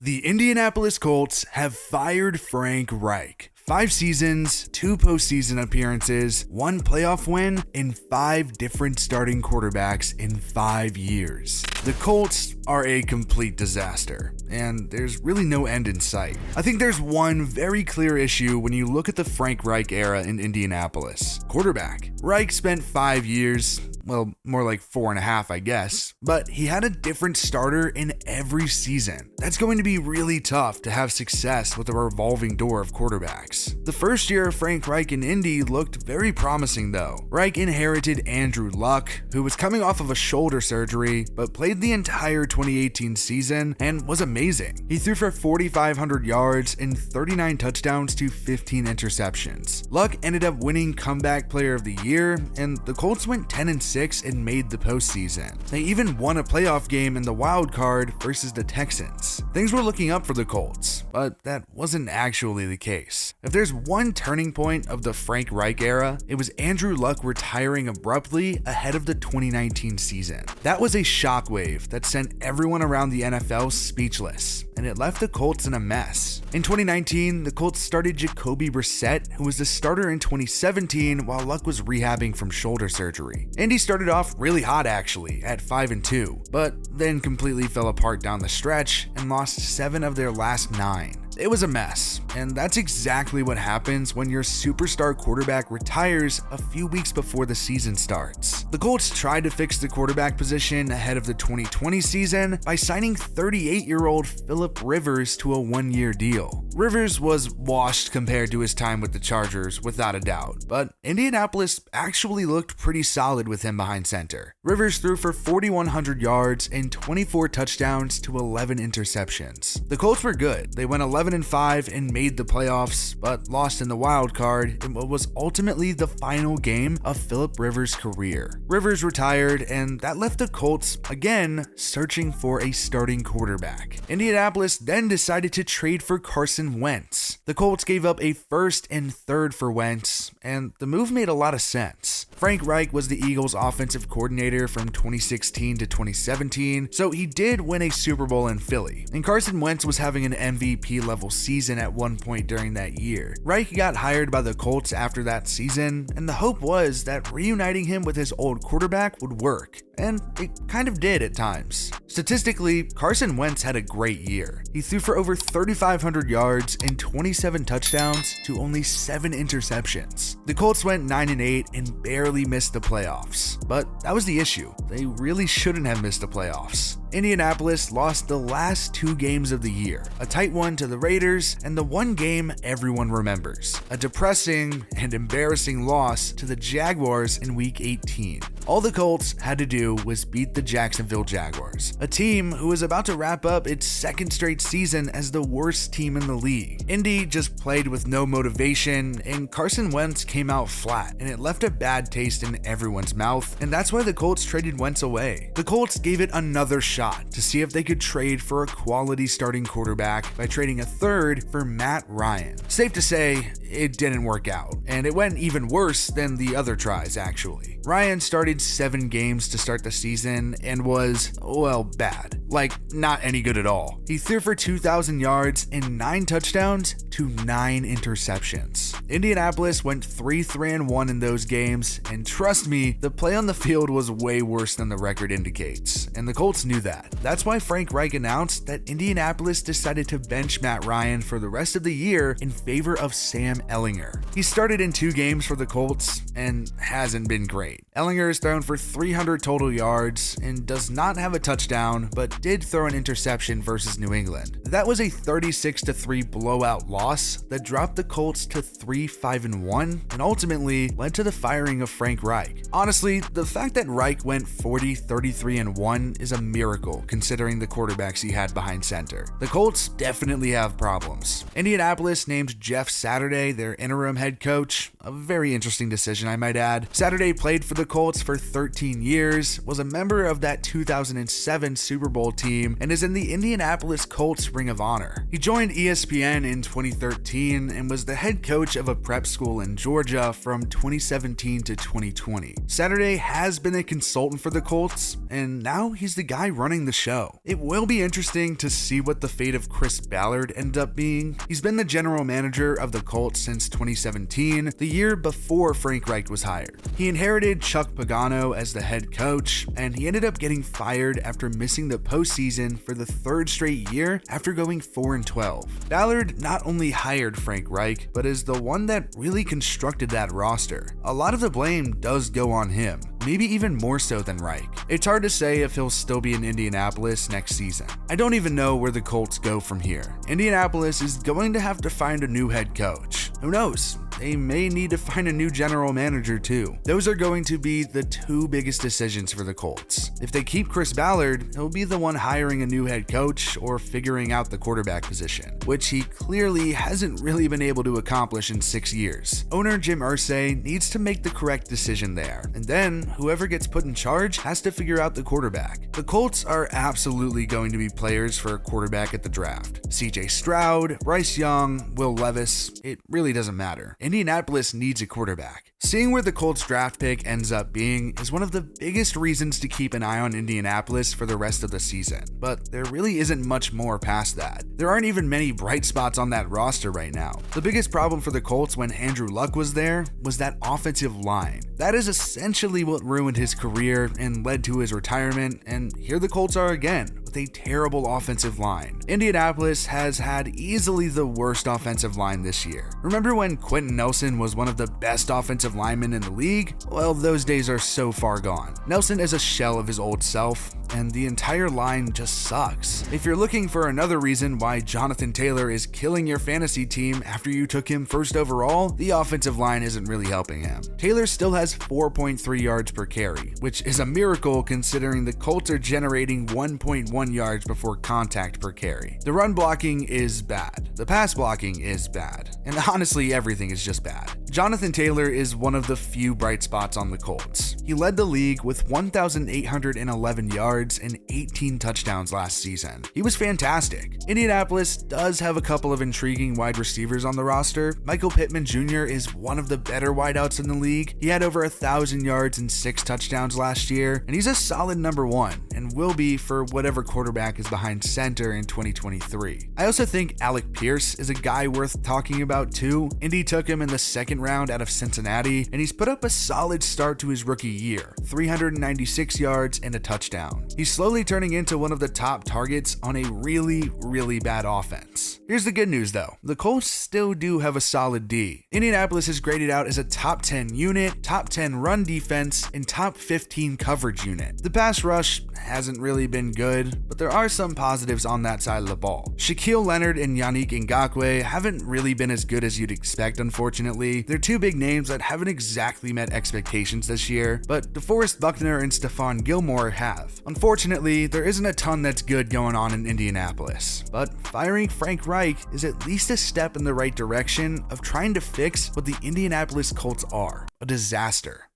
The Indianapolis Colts have fired Frank Reich. 5 seasons, 2 postseason appearances, 1 playoff win, and 5 different starting quarterbacks in 5 years. The Colts are a complete disaster, and there's really no end in sight. I think there's one very clear issue when you look at the Frank Reich era in Indianapolis. Quarterback. Reich spent 5 years, well, more like 4.5, I guess, but he had a different starter in every season. That's going to be really tough to have success with a revolving door of quarterbacks. The first year of Frank Reich in Indy looked very promising though. Reich inherited Andrew Luck, who was coming off of a shoulder surgery, but played the entire 2018 season and was amazing. He threw for 4,500 yards and 39 touchdowns to 15 interceptions. Luck ended up winning Comeback Player of the Year, and the Colts went 10-6 and made the postseason. They even won a playoff game in the wild card versus the Texans. Things were looking up for the Colts, but that wasn't actually the case. If there's one turning point of the Frank Reich era, it was Andrew Luck retiring abruptly ahead of the 2019 season. That was a shockwave that sent everyone around the NFL speechless, and it left the Colts in a mess. In 2019, the Colts started Jacoby Brissett, who was the starter in 2017 while Luck was rehabbing from shoulder surgery. Indy started off really hot actually, at 5-2, but then completely fell apart down the stretch and lost 7 of their last 9. It was a mess, and that's exactly what happens when your superstar quarterback retires a few weeks before the season starts. The Colts tried to fix the quarterback position ahead of the 2020 season by signing 38-year-old Philip Rivers to a 1-year deal. Rivers was washed compared to his time with the Chargers, without a doubt, but Indianapolis actually looked pretty solid with him behind center. Rivers threw for 4,100 yards and 24 touchdowns to 11 interceptions. The Colts were good. They went 11-5 and made the playoffs, but lost in the wild card in what was ultimately the final game of Philip Rivers' career. Rivers retired, and that left the Colts, again, searching for a starting quarterback. Indianapolis then decided to trade for Carson Wentz. The Colts gave up a first and third for Wentz, and the move made a lot of sense. Frank Reich was the Eagles' offensive coordinator from 2016 to 2017, so he did win a Super Bowl in Philly, and Carson Wentz was having an MVP-level season at one point during that year. Reich got hired by the Colts after that season, and the hope was that reuniting him with his old quarterback would work, and it kind of did at times. Statistically, Carson Wentz had a great year. He threw for over 3,500 yards and 27 touchdowns to only 7 interceptions. The Colts went 9-8 and barely missed the playoffs, but that was the issue. They really shouldn't have missed the playoffs. Indianapolis lost the last 2 games of the year, a tight one to the Raiders and the one game everyone remembers, a depressing and embarrassing loss to the Jaguars in Week 18. All the Colts had to do was beat the Jacksonville Jaguars, a team who was about to wrap up its 2nd straight season as the worst team in the league. Indy just played with no motivation, and Carson Wentz came out flat, and it left a bad taste in everyone's mouth, and that's why the Colts traded Wentz away. The Colts gave it another shot to see if they could trade for a quality starting quarterback by trading a third for Matt Ryan. Safe to say, it didn't work out, and it went even worse than the other tries actually. Ryan started 7 games to start the season and was, well, bad. Like, not any good at all. He threw for 2,000 yards and 9 touchdowns to 9 interceptions. Indianapolis went 3-1 in those games, and trust me, the play on the field was way worse than the record indicates, and the Colts knew that. That's why Frank Reich announced that Indianapolis decided to bench Matt Ryan for the rest of the year in favor of Sam Ehlinger. He started in 2 games for the Colts and hasn't been great. Ehlinger has thrown for 300 total yards and does not have a touchdown, but did throw an interception versus New England. That was a 36-3 blowout loss that dropped the Colts to 3-5-1 and ultimately led to the firing of Frank Reich. Honestly, the fact that Reich went 40-33-1 is a miracle considering the quarterbacks he had behind center. The Colts definitely have problems. Indianapolis named Jeff Saturday their interim head coach, a very interesting decision I might add. Saturday played for the Colts for 13 years, was a member of that 2007 Super Bowl team, and is in the Indianapolis Colts Ring of Honor. He joined ESPN in 2013 and was the head coach of of a prep school in Georgia from 2017 to 2020. Saturday has been a consultant for the Colts, and now he's the guy running the show. It will be interesting to see what the fate of Chris Ballard ended up being. He's been the general manager of the Colts since 2017, the year before Frank Reich was hired. He inherited Chuck Pagano as the head coach, and he ended up getting fired after missing the postseason for the third straight year after going 4-12. Ballard not only hired Frank Reich, but is the one that really constructed that roster. A lot of the blame does go on him, maybe even more so than Reich. It's hard to say if he'll still be in Indianapolis next season. I don't even know where the Colts go from here. Indianapolis is going to have to find a new head coach. Who knows? They may need to find a new general manager too. Those are going to be the two biggest decisions for the Colts. If they keep Chris Ballard, he'll be the one hiring a new head coach or figuring out the quarterback position, which he clearly hasn't really been able to accomplish in 6 years. Owner Jim Irsay needs to make the correct decision there, and then whoever gets put in charge has to figure out the quarterback. The Colts are absolutely going to be players for a quarterback at the draft. CJ Stroud, Bryce Young, Will Levis, it really doesn't matter. Indianapolis needs a quarterback. Seeing where the Colts draft pick ends up being is one of the biggest reasons to keep an eye on Indianapolis for the rest of the season, but there really isn't much more past that. There aren't even many bright spots on that roster right now. The biggest problem for the Colts when Andrew Luck was there was that offensive line. That is essentially what ruined his career and led to his retirement, and here the Colts are again, with a terrible offensive line. Indianapolis has had easily the worst offensive line this year. Remember when Quentin Nelson was one of the best offensive linemen in the league? Well, those days are so far gone. Nelson is a shell of his old self, and the entire line just sucks. If you're looking for another reason why Jonathan Taylor is killing your fantasy team after you took him first overall, the offensive line isn't really helping him. Taylor still has 4.3 yards per carry, which is a miracle considering the Colts are generating 1.1 yards before contact per carry. The run blocking is bad. The pass blocking is bad. And honestly, everything is just bad. Jonathan Taylor is one of the few bright spots on the Colts. He led the league with 1,811 yards and 18 touchdowns last season. He was fantastic. Indianapolis does have a couple of intriguing wide receivers on the roster. Michael Pittman Jr. is one of the better wideouts in the league. He had over 1,000 yards and 6 touchdowns last year, and he's a solid number one and will be for whatever quarterback is behind center in 2023. I also think Alec Pierce is a guy worth talking about too. Indy took him in the second round out of Cincinnati, and he's put up a solid start to his rookie year, 396 yards and a touchdown. He's slowly turning into one of the top targets on a really bad offense. Here's the good news though, the Colts still do have a solid D. Indianapolis is graded out as a top 10 unit, top 10 run defense, and top 15 coverage unit. The pass rush hasn't really been good, but there are some positives on that side of the ball. Shaquille Leonard and Yannick Ngakoue haven't really been as good as you'd expect, unfortunately. They're two big names that haven't exactly met expectations this year, but DeForest Buckner and Stephon Gilmore have. Unfortunately, there isn't a ton that's good going on in Indianapolis, but firing Frank Reich is at least a step in the right direction of trying to fix what the Indianapolis Colts are, a disaster.